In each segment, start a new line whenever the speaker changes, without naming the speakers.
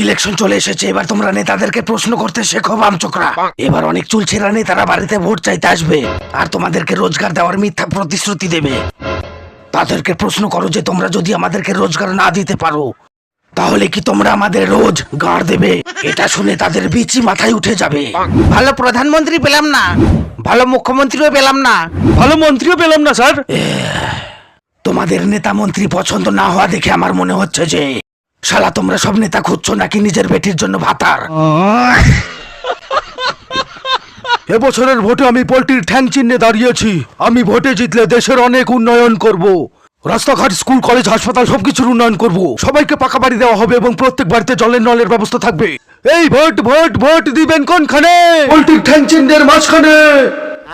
Election চলে এসেছে, এবার তোমরা নেতাদেরকে প্রশ্ন করতে শেখো বামচোকরা। এবার অনেক চুলছেরা নেতারা বাড়িতে ভোট চাইতে আসবে আর তোমাদেরকে রোজগার দেওয়ার মিথ্যা প্রতিশ্রুতি দেবে। তাদেরকে প্রশ্ন করো যে তোমরা যদি আমাদেরকে রোজগার না দিতে পারো তাহলে কি তোমরা আমাদের রোজ গাড় দেবে? এটা শুনে তাদের বিচি মাথায় উঠে যাবে।
ভালো প্রধানমন্ত্রী পেলাম না, ভালো মুখ্যমন্ত্রীও পেলাম না,
ভালো মন্ত্রীও পেলাম না স্যার।
তোমাদের নেতা মন্ত্রী পছন্দ না হওয়া দেখে আমার মনে হচ্ছে যে শালা তোমরা সব নেতা খুঁজছো নাকি নিজের বেটির জন্য ভাতার।
এবছরের ভোটে আমি পোল্ট্রির ঠ্যাং চিহ্নে দাঁড়িয়েছি। আমি ভোটে জিতলে দেশের অনেক উন্নয়ন করব। রাস্তাঘাট, স্কুল, কলেজ, হাসপাতাল সবকিছুর উন্নয়ন করব। সবাইকে পাকা বাড়ি দেওয়া হবে এবং প্রত্যেক বাড়িতে জলের নলের ব্যবস্থা থাকবে। এই ভোট ভোট ভোট দিবেন কোনখানে? পোল্ট্রির ঠ্যাং চিহ্নের মাঝখানে।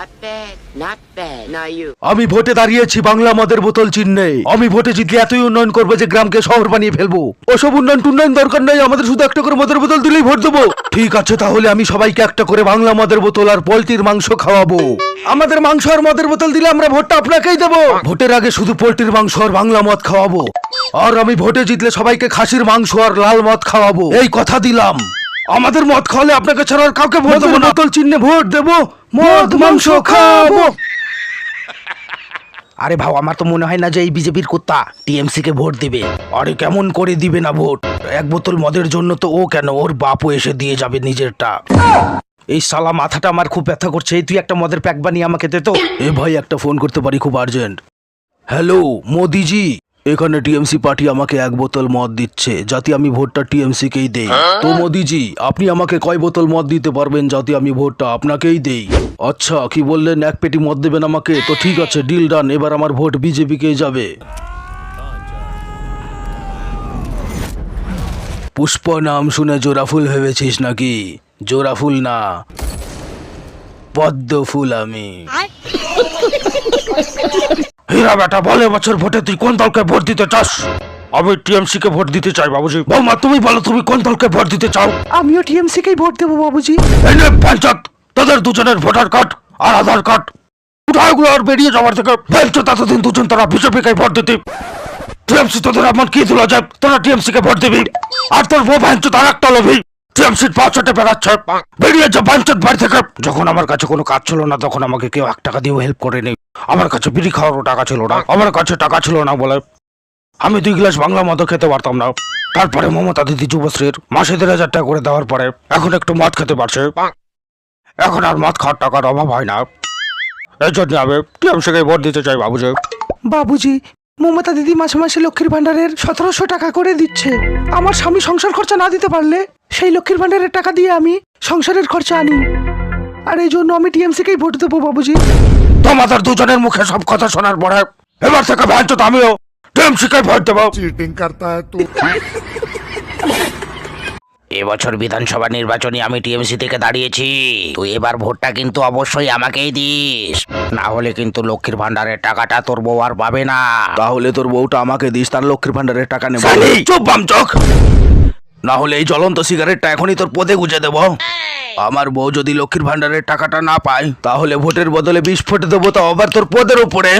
Not bad, not bad. Now you.
আমি ভোটে দাঁড়িয়েছি বাংলা মদের বোতল চিহ্নে। আমি ভোটে জিতলে এতই উন্নয়ন করবো যে গ্রামকে শহর বানিয়ে ফেলবো। ওসব উন্নয়ন দরকার নেই, আমাদের শুধু একটা করে মদের বোতল দিলেই ভোট দেবো। ঠিক আছে, তাহলে আমি সবাইকে একটা করে বাংলা মদের বোতল আর পোল্ট্রির মাংস খাওয়াবো। আমাদের মাংস আর মদের বোতল দিলে আমরা ভোটটা আপনাকেই দেবো। ভোটের আগে শুধু পোল্ট্রির মাংস আর বাংলা মদ খাওয়াবো। আর আমি ভোটে জিতলে সবাইকে খাসির মাংস আর লাল মদ খাওয়াবো, এই কথা দিলাম। আমাদের মদ খাওয়ালে আপনাকে ছাড়া আর কাউকে ভোট দেবো না। বোতল চিহ্নে ভোট দেবো, মদ মাংস খাবো।
আরে ভাও, আমার তো মনে হয় না যে এই বিজেপির কুত্তা টিএমসি কে ভোট দিবে। আরে কেমন করে দিবে না ভোট? এক বোতল মদের জন্য তো ও কেন, ওর বাপও এসে দিয়ে যাবে নিজেরটা। এই শালা মাথাটা আমার খুব ব্যথা করছে। এই তুই একটা মদের প্যাক বানিয়ে আমাকে দে তো।
এ ভাই, একটা ফোন করতে পারি খুব আর্জেন্ট। হ্যালো মোদিজি, এখানে টিএমসি পার্টি আমাকে এক বোতল মদ দিচ্ছে যাতে আমি ভোটটা টিএমসি কেই দেই। তো মোদিজি, আপনি আমাকে কয় বোতল মদ দিতে পারবেন যাতে আমি ভোটটা আপনাকেই দেই? আচ্ছা, কি বললেন, এক পেটি মদ দেবেন আমাকে? তো ঠিক আছে, ডিল ডান। এবার আমার ভোট বিজেপি কেই যাবে। পুষ্প নাম শুনে জোড়া ফুল ভেবেছিস নাকি? জোড়া ফুল না, পদ্ম ফুল আমি।
হীরা বেটা, বলে বছর ভোটে তুই কোন দলকে ভোট দিতে চাস?
আমি টিএমসি কে ভোট দিতে চাই বাবুজি।
বৌমা, তুমি বলো তুমি কোন দলকে ভোট দিতে চাও?
আমিও টিএমসি কেই ভোট দেবো বাবুজি।
এই নে পঞ্চায়েত, তোদের দুজনের ভোটার কার্ড আর আধার কার্ড। উঠাগুলো আর বেরিয়ে যাওয়ার থেকে ভেবছো ততদিন দুজন তোরা বিজেপি কে ভোট দিতি। টিএমসি তোদের এমন কি দিল যে তোরা টিএমসি কে ভোট দিবি? আর তোর বউ ভাঙছো তার একটা লোভী টিএমসির পাঁচশোটে বেড়াচ্ছে। বেরিয়ে যা পঞ্চায়েত বাড়ি থেকে। যখন আমার কাছে কোনো কাজ ছিল না তখন আমাকে কেউ 1 টাকা দিয়েও হেল্প করেনি। আমার কাছে বিড়ি খাওয়ারও টাকা ছিল না। আমার কাছে টাকা ছিল না বলে আমি 2 গ্লাস বাংলা মদ খেতে পারতাম না। তারপরে মমতা দিদি যুবশ্রীর মাসে 1,000 টাকা করে দেওয়ার পরে এখন একটু মদ খেতে পারছে। এখন আর মদ খাওয়ার টাকার অভাব হয় না। এই জন্য আমি টিএমসিকে ভোট দিতে চাই বাবুজি।
বাবুজি, মমতা দিদি মাসে মাসে লক্ষ্মীর ভান্ডারের 1700 টাকা করে দিচ্ছে। আমার স্বামী সংসার খরচা না দিতে পারলে সেই লক্ষ্মীর ভান্ডারের টাকা দিয়ে আমি সংসারের খরচা আনি। আর এই জন্য আমি টিএমসি কেই ভোট দেবো বাবুজি।
তোমাদের দুজনের মুখে সব কথা শোনার পরে এবার থেকে ভাবছো তো আমিও টিএমসিকে ভোট দেবো।
चीटिंग करता है तू।
এবছর বিধানসভা নির্বাচনে আমি টিএমসি থেকে দাঁড়িয়েছি। তুই এবার ভোটটা কিন্তু অবশ্যই আমাকেই দিস, না হলে কিন্তু লক্ষ্মীর ভান্ডারের টাকাটা তোর বউ আর পাবে না।
তাহলে তোর বউটা আমাকে দিস, তার লক্ষ্মীর ভান্ডারের টাকা নেব।
সালি, চুপ বামচোক।
না হলে এই জ্বলন্ত সিগারেটটা এখনই তোর পদে গুজে দেব। আমার বউ যদি লক্ষ্মীর ভান্ডারের টাকাটা না পায় তাহলে ভোটের বদলে বিষ ফুটে দেবো, তো আবার তোর পদের উপরে।